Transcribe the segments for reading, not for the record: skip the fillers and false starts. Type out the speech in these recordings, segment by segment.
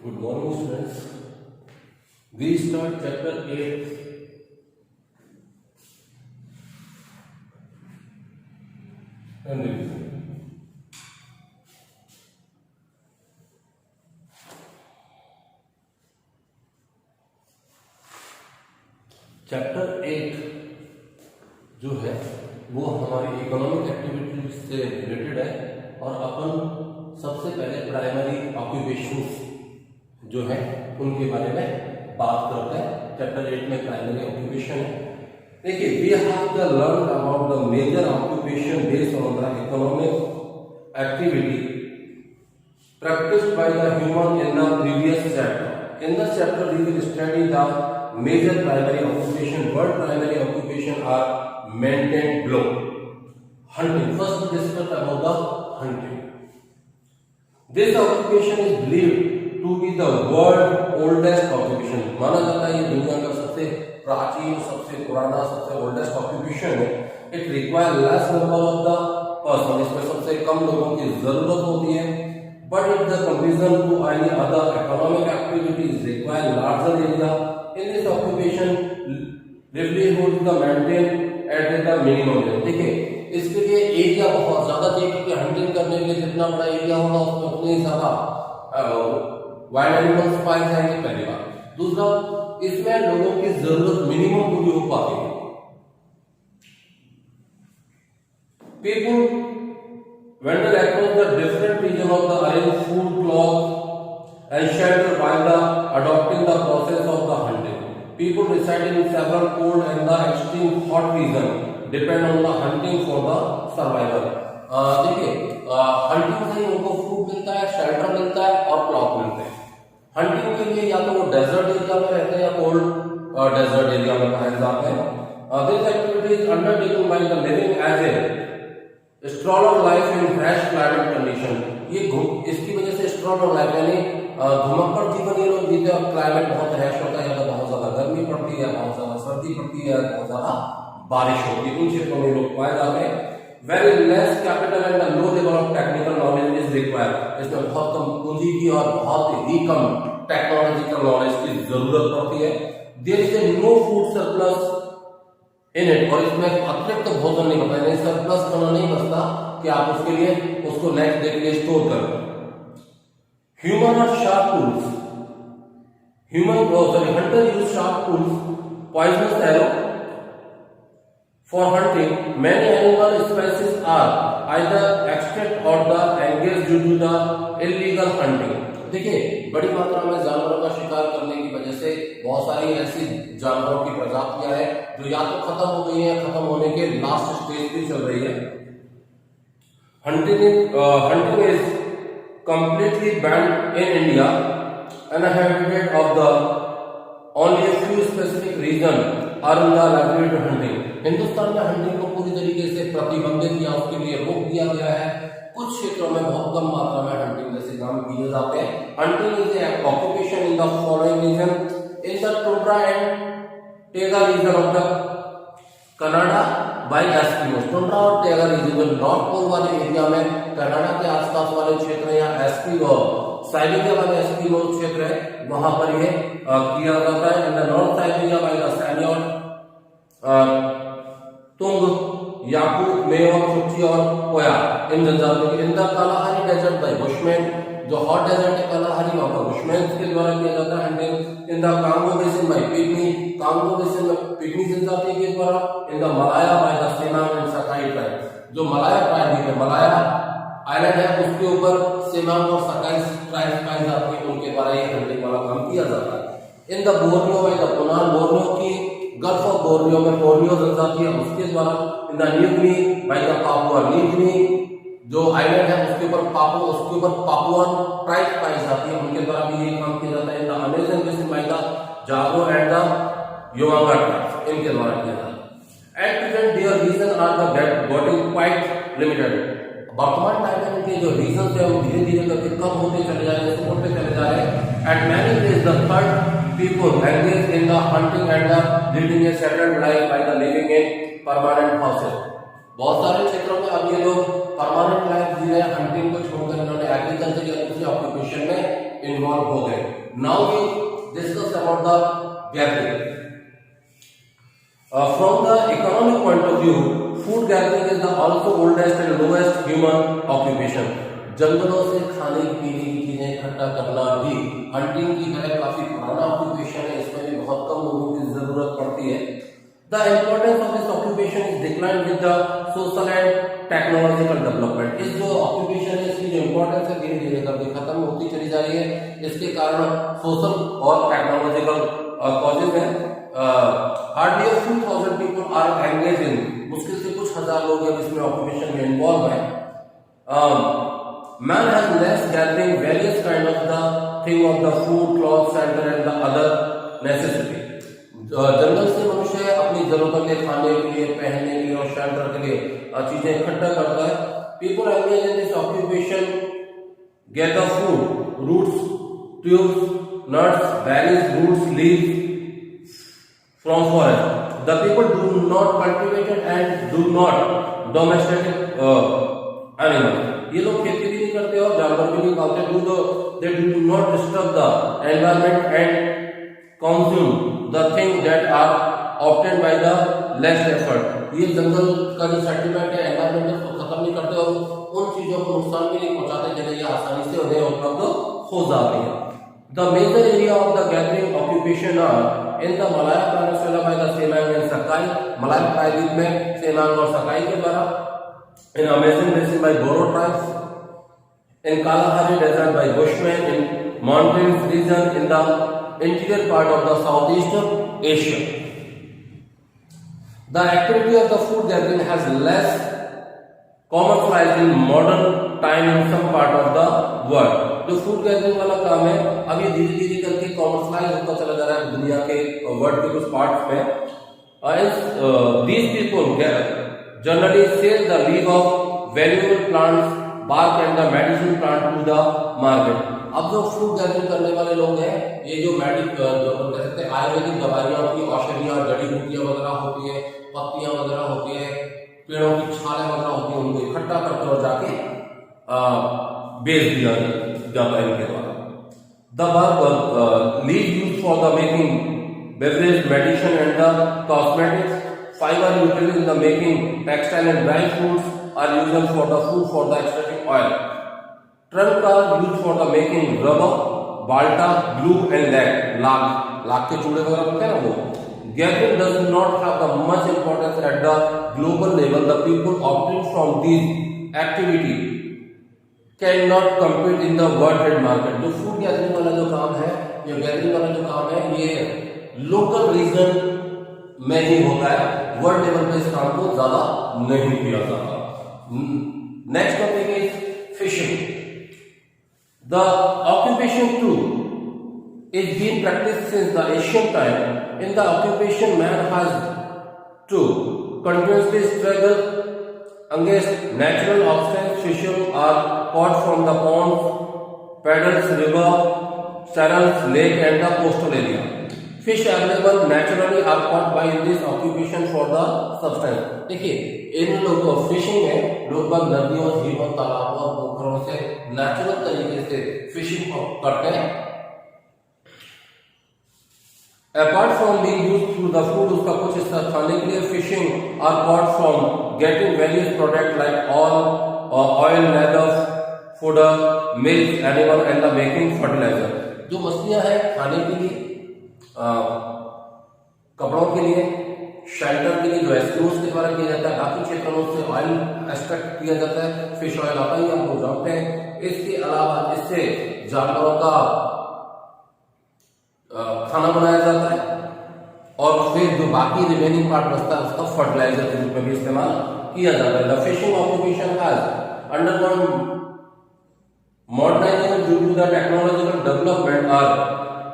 Good morning, students. We start chapter 8. And revision. Chapter 8 जो है वो हमारी इकोनॉमिक एक्टिविटी से रिलेटेड है और अपन सबसे पहले प्राइमरी ऑक्यूपेशंस जो है उनके बारे में बात करते हैं। चैप्टर 8 में प्राइमरी ऑक्यूपेशन है। देखिए, we have the learn about the major occupation based on the economic activity practiced by the human in the previous chapter. In this chapter, we will study the major primary occupation. What primary occupation are maintained below? Hunting. First, we discuss about the hunting. This occupation is believed to be the world oldest occupation. माना जाता है ये दुनिया का सबसे प्राचीन, सबसे पुराना, सबसे oldest occupation है. It requires less number of the person. इसमें सबसे कम लोगों की जरूरत होती है. But if the comparison to any other economic activities require larger area, in this occupation livelihood is maintained at the minimum level. देखिए, इसके लिए एरिया बहुत ज्यादा चाहिए क्योंकि हंटिंग करने के लिए जितना बड़ा एरिया होगा उसमें उतने ज्यादा वाइल्ड एनिमल्स पाए जाएंगे, पहली बात। दूसरा, इसमें लोगों की जरूरत मिनिमम पूरी हो पाती है। People wander across the different region of the arrange food, cloth and shelter while the adopting the process of the hunting. People residing in several cold and the extreme hot region depend on the hunting for the survival. देखिए, hunting से उनको food मिलता है, shelter मिलता है और cloth मिलते हैं। हंटिंग के लिए या तो वो डेजर्ट एरिया में रहते हैं या कोल्ड डेजर्ट एरिया में पाए जाते हैं। This activity is undertaken by the living as a stroller life in fresh climate condition. ये इसकी वजह से स्ट्रॉलर लाइफ यानी घुमक्कड़ जीवन ये लोग जीते और क्लाइमेट बहुत रैश होता है, या तो बहुत ज्यादा गर्मी पड़ती है, बहुत ज्यादा सर्दी पड़ती है, बहुत ज्यादा बारिश होती है, उन क्षेत्रों में लोग पाए जाते हैं। Very less capital and low level of technical knowledge is required. इसमें बहुत कम पूंजी की और बहुत ही कम टेक्नोलॉजिकल नॉलेज की जरूरत पड़ती है। There is a no food surplus in it, और इसमें अतिरिक्त भोजन नहीं होता है, सरप्लस खाना नहीं बचता कि आप उसके लिए उसको नेक्स्ट डे के लिए स्टोर करो। ह्यूमन और sharp tools, hunter use sharp tools, poisonous arrow for hunting. Many animal species are either extinct or the एंगेज due to the illegal hunting. देखिए, बड़ी मात्रा में जानवरों का शिकार करने की वजह से बहुत सारी ऐसी जानवरों की प्रजातियां हैं जो या तो खत्म हो गई हैं, खत्म होने के लास्ट स्टेज पे चल रही है। Hunting is completely banned in India, uninhabited of the only a few specific region are in the library to hunting। Hindustan में हंटिंग को पूरी तरीके से प्रतिबंधित या उसके लिए रोक दिया गया है। कुछ क्षेत्रों में बहुत कम मात्रा में हंटिंग जैसे काम किए जाते हैं। Hunting is an occupation in the following region in the tundra and taiga region of the Canada by Eskimos. Tundra और टेगा रीजन में नॉर्थ पोल वाले एरिया में, कनाडा के आसपास वाले क्षेत्र या एस्किमो साइबेरिया वाले एस्किमो क्षेत्र है, वहां पर ये किया जाता है। In the north Siberia by the सैन्योर तुंग, याकूब, मेयो, चुच्ची और कोया इन जनजातियों के। In the Kalahari desert by bushman, जो हॉट डेजर्ट है कालाहारी, वहां पर बुशमैन के द्वारा किया जाता है hunting. In the Congo basin by pygmy, Congo basin में पिग्मी जनजाति के द्वारा। In the Malaya by the Semang and Sakai tribe, जो मलाया ट्राइब है, मलाया आइलैंड है, उसके ऊपर सेमांग और सकाई ट्राइब पाई जाती है, उनके द्वारा ये हंटिंग वाला काम किया जाता है। In the Borneo by the Punan, Borneo की गल्फ ऑफ बोर्नियो में बोर्नियो जनजाति है, उसके द्वारा। In the New Guinea by the Papua New Guinea, जो आइलैंड है उसके ऊपर पापुआन ट्राइब पाई जाती है, उनके द्वारा भी ये काम किया जाता है। In the Amazon basin by the Jago and the Yowanga tribe, इनके द्वारा किया जाता है। At present their region are the getting quite limited. वर्तमान टाइम में उनके जो रीजन है वो धीरे धीरे करके कम होते चले जा रहे हैं, होते चले जा रहे हैं। Eight many place the third people engaged in the hunting and the leading a settled life by the living in permanent houses। बहुत सारे क्षेत्रों में अब ये लोग परमानेंट लाइफ जी रहे हैं, हंटिंग को छोड़कर इन्होंने एग्रीकल्चर या दूसरे ऑक्यूपेशन में इन्वॉल्व हो गए। Now we discuss about the gathering. From the economic point of view, food gathering is the also oldest and lowest human occupation. जंगलों से खाने पीने की चीजें इकट्ठा करना भी हंटिंग की तरह काफी पुराना ऑक्यूपेशन है, इसमें भी बहुत कम लोगों की जरूरत पड़ती है। The importance of this occupation is declined with the social and technological development. इस जो ऑक्यूपेशन है इसकी जो इम्पोर्टेंस है धीरे धीरे करके खत्म होती चली जा रही है। इसके कारण सोशल और टेक्नोलॉजिकल कॉजेज है। Hardly 2000 people are engage in, मुश्किल से कुछ हजार लोग अब इसमें ऑक्यूपेशन में इन्वॉल्व है। Man has less gathering various kind of the thing of the food, cloth, shelter and the other necessity. जंगल से मनुष्य अपनी जरूरतों के खाने के लिए, पहनने के लिए और शेल्टर के लिए चीजें इकट्ठा करता है। People engage in this occupation gather food, roots, tubes, nuts, berries, roots, leaves from forest. The people do not cultivate it and do not domesticate animals. ये लोग खेती भी नहीं करते और जानवर भी नहीं पालते। They do not disturb the environment and consume the things that are obtained by the less effort. ये जंगल का जो सेटलमेंट है एनवायरमेंट को खत्म नहीं करते और उन चीजों को नुकसान भी नहीं पहुंचाते जिन्हें ये आसानी से उन्हें उपलब्ध हो जाती है। The major area of the gathering occupation are in the Malaya Peninsula by the Semang and Sakai, मलाय प्रायद्वीप में सेमांग और सकाई के द्वारा, in Amazon Basin by Boro tribes, in Kalahari Desert by Bushmen, in mountains region in the interior part of the Southeast Asia. The activity of the food gathering has less commercialized in modern time in some part of the world. जो food gathering वाला काम है अब ये धीरे धीरे करके commercialise होता चला जा रहा है दुनिया के वर्ल्ड के कुछ पार्ट्स में। These people generally sell the leaf of valuable plants, bark and the medicine plant to the market. अब जो फूड गैदरिंग करने वाले लोग हैं ये जो कह सकते हैं आयुर्वेदिक दवाइयाँ होती है, औषधियाँ, जड़ी बूटियाँ वगैरह होती है, पत्तियाँ वगैरह होती है, पेड़ों की छालें वगैरह होती है, उनको इकट्ठा करके और जाके बेच दिया जाता है इनके द्वारा। The bark leaf used for the making beverage, medicine and the cosmetics. Fiber utilized in the making textile and dry foods are used for the food for the extracting oil. Trunk are used for the making rubber, balta, glue and lakh के चूड़े वगैरह होते हैं ना वो। Gathering does not have the much importance at the global level. The people obtained from these activity cannot compete in the world trade market. जो food gathering वाला जो काम है, ये गैदरिंग वाला जो काम है, ये लोकल रीजन में ही होता है, वर्ल्ड लेवल पे इस काम को ज्यादा नहीं किया जाता। Next topic is fishing. The occupation too is being practiced since the ancient time. In the occupation, man has to continuously struggle against natural obstacles. Fishes are caught from the ponds, paddles, river, channels, lake and the coastal area. Fish available naturally are caught by this occupation for the substance. देखिए इन लोगों fishing में लोग नदियों, झीलों, तालाबों और पोखरों से नेचुरल तरीके से फिशिंग करते हैं। Apart from being used to the food, उसका कुछ हिस्सा खाने के लिए fishing are caught from getting various products like oil, leather, fodder, milk, animal and the making fertilizer. जो मछलियां हैं खाने के लिए, कपड़ों के लिए, शेल्टर के लिए जो एस्किमोस के द्वारा किया जाता है, बाकी क्षेत्रों से ऑयल एक्सट्रैक्ट किया जाता है, फिश ऑयल आता ही आपको जानते हैं। इसके अलावा इससे जानवरों का खाना बनाया जाता है और फिर जो बाकी रिमेनिंग पार्ट बचता है उसका फर्टिलाइजर के रूप में भी इस्तेमाल किया जाता है। The fishing occupation has undergone modernisation due to the technological development or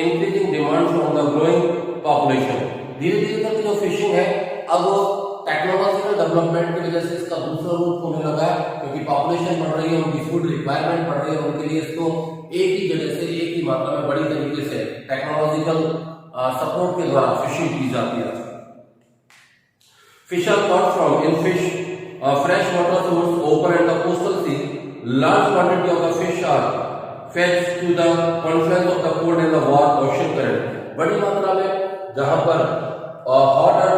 increasing demand from the growing population. धीरे धीरे करके जो फिशिंग है अब टेक्नोलॉजिकल डेवलपमेंट की वजह से इसका दूसरा रूप होने लगा है, क्योंकि पॉपुलेशन बढ़ रही है, उनकी फूड रिक्वायरमेंट बढ़ रही है, उनके लिए इसको एक ही जगह से एक ही मात्रा में बड़ी तरीके से टेक्नोलॉजिकल सपोर्ट के द्वारा फिशिंग की जाती है। Fish are caught from in fish fresh water source open and the coastal sea. Large quantity of the fish are fetch to the confluence of the cold and the warm ocean current. बड़ी मात्रा में जहां पर hot और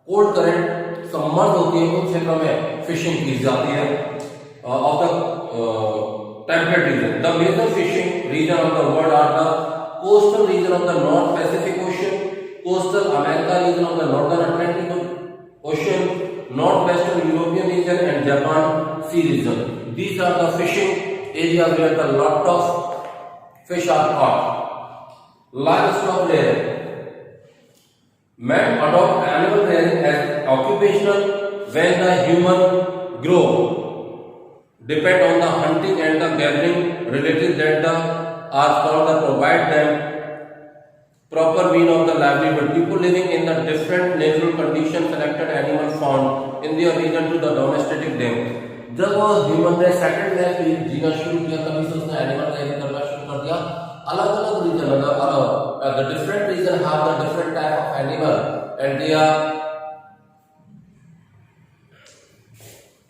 cold current सम्मर्ज होती है उन क्षेत्रों में फिशिंग की जाती है of the temperate region. The major fishing region of the world are the coastal region of the north Pacific Ocean, coastal America region of the northern Atlantic Ocean, northwestern European region and Japan sea region. These are the fishing areas where the lot of fish are caught. Livestock rearing. Men adopt animal rearing as occupational when the human grow depend on the hunting and the gathering relatives that the are called to provide them proper mean of the livelihood. People living in the different natural conditions selected animal found in their region to the domestic them. जब human ने settled life जीना शुरू किया तभी से उसने animal rearing करना शुरू कर दिया. अलग अलग region the different region have the different type of animal and they are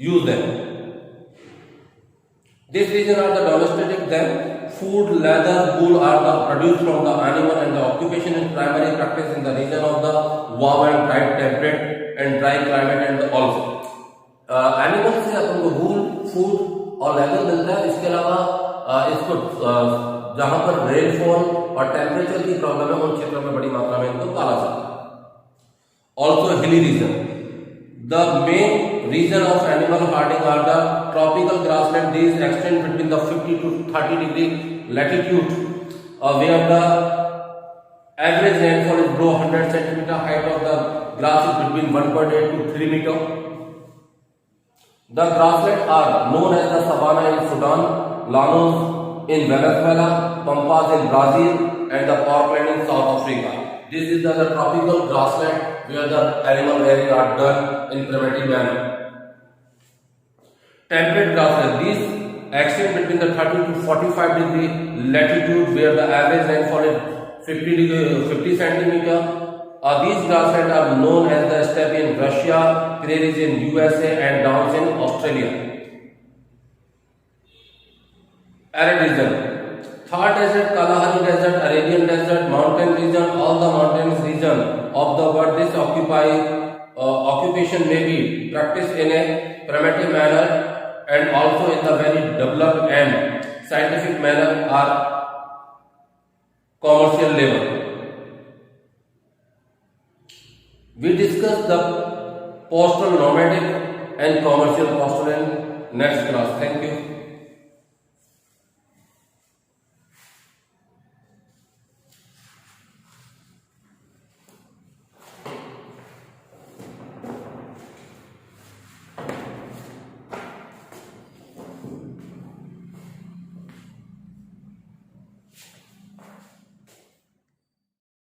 use them. This region are the domestic them. Food, leather, wool are the produced from the animal and the occupation is primary practice in the region of the warm and dry temperate and dry climate and also. Animal से अपन को वूल, food और leather मिलता है. इसके अलावा इसको जहां पर रेनफॉल और टेम्परेचर की प्रॉब्लम है उन क्षेत्रों में बड़ी मात्रा में इनको पाला जाता है. Also hilly region. The main region of animal herding are the tropical grassland. These extend between the 50 to 30 degree latitude, where the average rainfall is below 100 centimeter. Height of the grass is between 1.8 to 3 meter. The grasslands are known as the savanna in Sudan, llanos in Venezuela, pampas in Brazil, and the parkland in South Africa. This is the tropical grassland where the animal rearing are done in primitive manner. Temperate grassland. These extend between the 30 to 45 degree latitude where the average rainfall is 50 centimeter. These grasslands are known as the steppe in Russia, prairies in USA, and downs in Australia. Arid region. Thar Desert, Kalahari Desert, Arabian Desert, mountain region, all the mountains region of the world. This occupation may be practiced in a primitive manner and also in the very developed and scientific manner or commercial level. We discussed the postal nomadic and commercial postal in next class. Thank you.